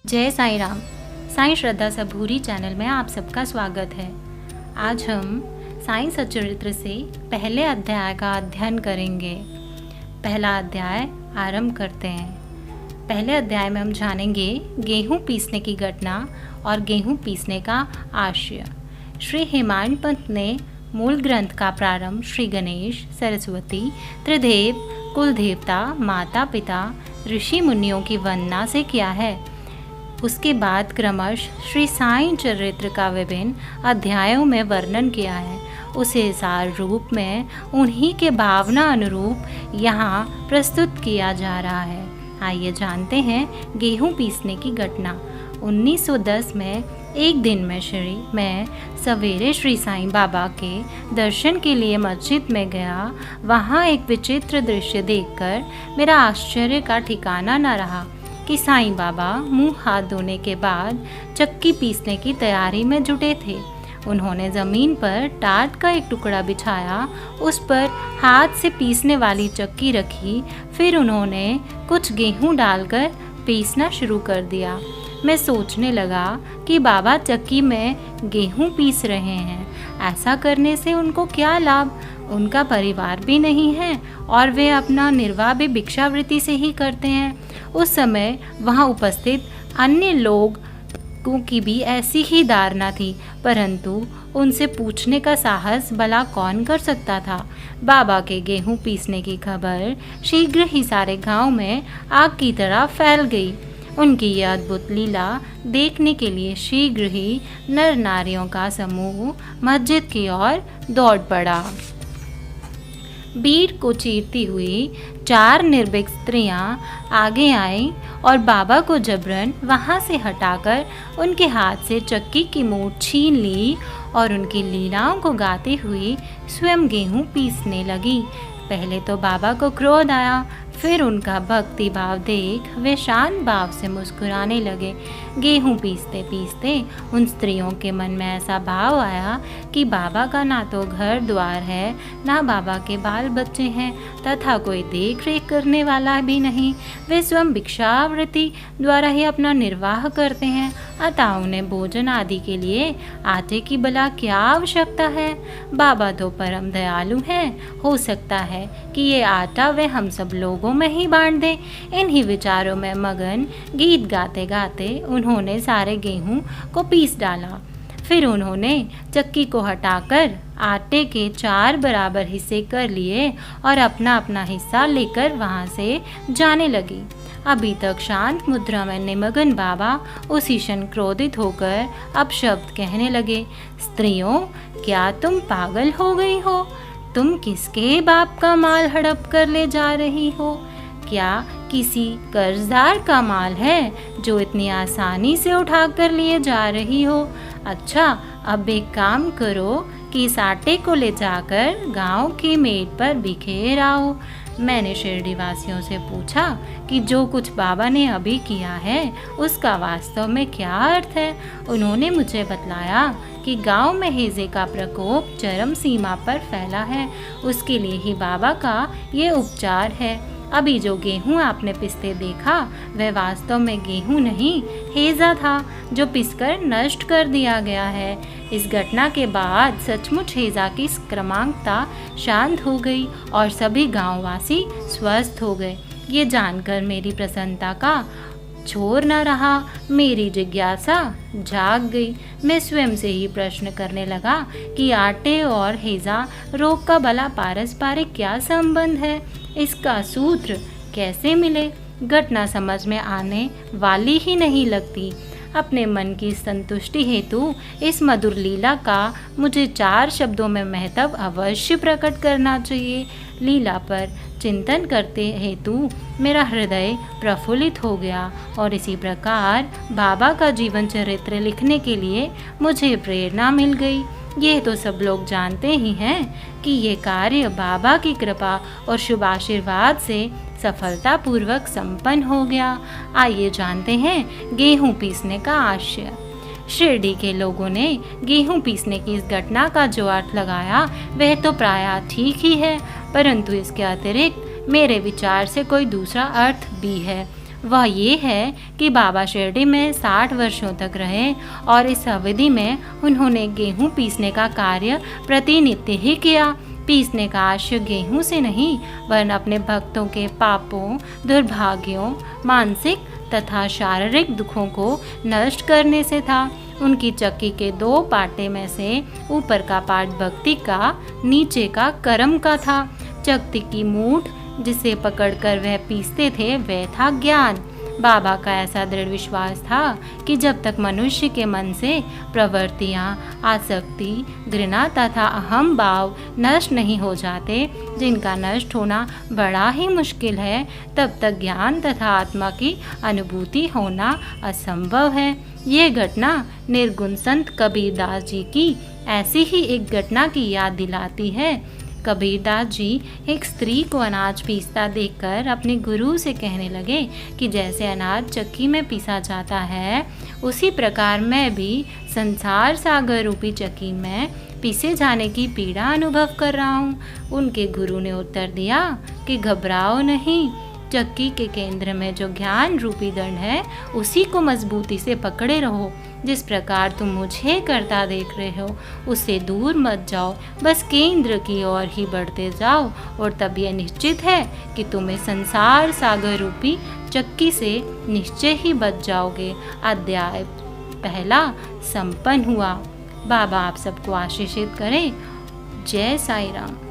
जय साईं राम। साईं श्रद्धा सबूरी चैनल में आप सबका स्वागत है। आज हम साईं सच्चरित्र से पहले अध्याय का अध्ययन करेंगे। पहला अध्याय आरंभ करते हैं। पहले अध्याय में हम जानेंगे गेहूं पीसने की घटना और गेहूं पीसने का आशय। श्री हेमांड पंत ने मूल ग्रंथ का प्रारंभ श्री गणेश, सरस्वती, त्रिदेव, कुल देवता, माता पिता, ऋषि मुनियों की वंदना से किया है। उसके बाद क्रमश श्री साईं चरित्र का विभिन्न अध्यायों में वर्णन किया है। उसे सार रूप में उन्हीं के भावना अनुरूप यहाँ प्रस्तुत किया जा रहा है। आइए जानते हैं गेहूं पीसने की घटना। 1910 में एक दिन मैं सवेरे श्री साईं बाबा के दर्शन के लिए मस्जिद में गया। वहाँ एक विचित्र दृश्य देखकर मेरा आश्चर्य का ठिकाना न रहा कि साईं बाबा मुंह हाथ धोने के बाद चक्की पीसने की तैयारी में जुटे थे। उन्होंने ज़मीन पर टाट का एक टुकड़ा बिछाया, उस पर हाथ से पीसने वाली चक्की रखी, फिर उन्होंने कुछ गेहूं डालकर पीसना शुरू कर दिया। मैं सोचने लगा कि बाबा चक्की में गेहूं पीस रहे हैं, ऐसा करने से उनको क्या लाभ? उनका परिवार भी नहीं है और वे अपना निर्वाह भी भिक्षावृत्ति से ही करते हैं। उस समय वहाँ उपस्थित अन्य लोगों की भी ऐसी ही धारणा थी, परंतु उनसे पूछने का साहस भला कौन कर सकता था। बाबा के गेहूं पीसने की खबर शीघ्र ही सारे गांव में आग की तरह फैल गई। उनकी यह अद्भुत लीला देखने के लिए शीघ्र ही नर नारियों का समूह मस्जिद की ओर दौड़ पड़ा। भीड़ को चीरती हुई 4 निर्भीक स्त्रियां आगे आईं और बाबा को जबरन वहां से हटाकर उनके हाथ से चक्की की मूठ छीन ली और उनकी लीलाओं को गाती हुई स्वयं गेहूं पीसने लगी। पहले तो बाबा को क्रोध आया, फिर उनका भक्ति भाव देख वे शांत भाव से मुस्कुराने लगे। गेहूं पीसते पीसते उन स्त्रियों के मन में ऐसा भाव आया कि बाबा का ना तो घर द्वार है, ना बाबा के बाल बच्चे हैं, तथा कोई देख रेख करने वाला भी नहीं। वे स्वयं भिक्षावृत्ति द्वारा ही अपना निर्वाह करते हैं, अतः उन्हें भोजन आदि के लिए आटे की भला क्या आवश्यकता है? बाबा तो परम दयालु हैं, हो सकता है कि ये आटा वे हम सब लोगों में ही बांट दें। इन्हीं विचारों में मगन गीत गाते गाते उन्होंने सारे गेहूं को पीस डाला। फिर उन्होंने चक्की को हटाकर आटे के 4 बराबर हिस्से कर लिए और अपना अपना हिस्सा लेकर वहां से जाने लगी। अभी तक शांत मुद्रा में निमग्न बाबा उसी क्षण क्रोधित होकर अब शब्द कहने लगे। स्त्रियों, क्या तुम पागल हो गई हो? तुम किसके बाप का माल हड़प कर ले जा रही हो? क्या किसी कर्जदार का माल है जो इतनी आसानी से उठा कर लिए जा रही हो? अच्छा, अब एक काम करो कि इस आटे को ले जाकर गांव की मेड़ पर बिखेर आओ। मैंने शिरडी वासियों से पूछा कि जो कुछ बाबा ने अभी किया है उसका वास्तव में क्या अर्थ है। उन्होंने मुझे बतलाया कि गांव में हैजे का प्रकोप चरम सीमा पर फैला है, उसके लिए ही बाबा का ये उपचार है। अभी जो गेहूं आपने पिसते देखा वह वास्तव में गेहूं नहीं, हैजा था जो पिसकर नष्ट कर दिया गया है। इस घटना के बाद सचमुच हैजा की क्रमांकता शांत हो गई और सभी गांववासी स्वस्थ हो गए। ये जानकर मेरी प्रसन्नता का छोर न रहा, मेरी जिज्ञासा जाग गई। मैं स्वयं से ही प्रश्न करने लगा कि आटे और हैजा रोग का भला पारस्परिक क्या संबंध है? इसका सूत्र कैसे मिले? घटना समझ में आने वाली ही नहीं लगती। अपने मन की संतुष्टि हेतु इस मधुर लीला का मुझे 4 शब्दों में महत्व अवश्य प्रकट करना चाहिए। लीला पर चिंतन करते हेतु मेरा हृदय प्रफुल्लित हो गया और इसी प्रकार बाबा का जीवन चरित्र लिखने के लिए मुझे प्रेरणा मिल गई। ये तो सब लोग जानते ही हैं कि ये कार्य बाबा की कृपा और शुभ आशीर्वाद से सफलतापूर्वक संपन्न हो गया। आइए जानते हैं गेहूं पीसने का आशय। शिरडी के लोगों ने गेहूं पीसने की इस घटना का जो अर्थ लगाया वह तो प्रायः ठीक ही है, परंतु इसके अतिरिक्त मेरे विचार से कोई दूसरा अर्थ भी है। वह ये है कि बाबा शिरडी में 60 वर्षों तक रहे और इस अवधि में उन्होंने गेहूं पीसने का कार्य प्रतिनित्य ही किया। पीसने का आशय गेहूं से नहीं वरन अपने भक्तों के पापों, दुर्भाग्यों, मानसिक तथा शारीरिक दुखों को नष्ट करने से था। उनकी चक्की के 2 पाटे में से ऊपर का पाट भक्ति का, नीचे का कर्म का था। चक्की की मूठ जिसे पकड़कर वह पीसते थे वह था ज्ञान। बाबा का ऐसा दृढ़ विश्वास था कि जब तक मनुष्य के मन से प्रवृत्तियाँ, आसक्ति, घृणा तथा अहम भाव नष्ट नहीं हो जाते, जिनका नष्ट होना बड़ा ही मुश्किल है, तब तक ज्ञान तथा आत्मा की अनुभूति होना असंभव है। ये घटना निर्गुण संत कबीरदास जी की ऐसी ही एक घटना की याद दिलाती है। कबीरदास जी एक स्त्री को अनाज पीसता देखकर अपने गुरु से कहने लगे कि जैसे अनाज चक्की में पीसा जाता है, उसी प्रकार मैं भी संसार सागर रूपी चक्की में पीसे जाने की पीड़ा अनुभव कर रहा हूँ। उनके गुरु ने उत्तर दिया कि घबराओ नहीं, चक्की के केंद्र में जो ज्ञान रूपी दंड है उसी को मजबूती से पकड़े रहो। जिस प्रकार तुम मुझे करता देख रहे हो उससे दूर मत जाओ, बस केंद्र की ओर ही बढ़ते जाओ और तब यह निश्चित है कि तुम्हें संसार सागर रूपी चक्की से निश्चय ही बच जाओगे। अध्याय 1 संपन्न हुआ। बाबा आप सबको आशीषित करें। जय साईं राम।